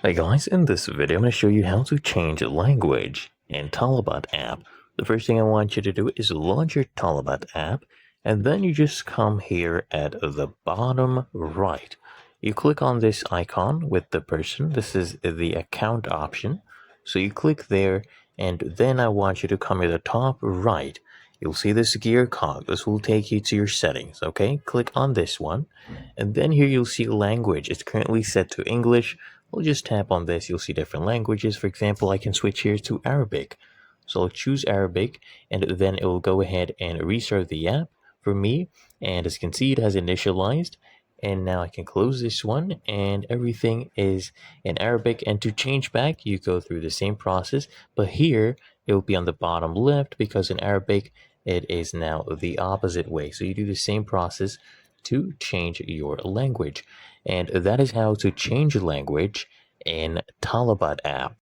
Hey guys, in this video I'm going to show you how to change language in Talabat app. The first thing I want you to do is launch your Talabat app, and then you just come here at the bottom right. You click on this icon with the person. This is the account option. So you click there, and then I want you to come at the top right. You'll see this gear cog. This will take you to your settings, okay? Click on this one, and then here you'll see language. It's currently set to English. We'll just tap on this. You'll see different languages. For example, I can switch here to Arabic. So I'll choose Arabic, and then it will go ahead and restart the app for me. And as you can see, it has initialized. And now I can close this one, and everything is in Arabic. And to change back, you go through the same process, but here it will be on the bottom left because in Arabic it is now the opposite way. So you do the same process to change your language. And that is how to change language in Talabat app.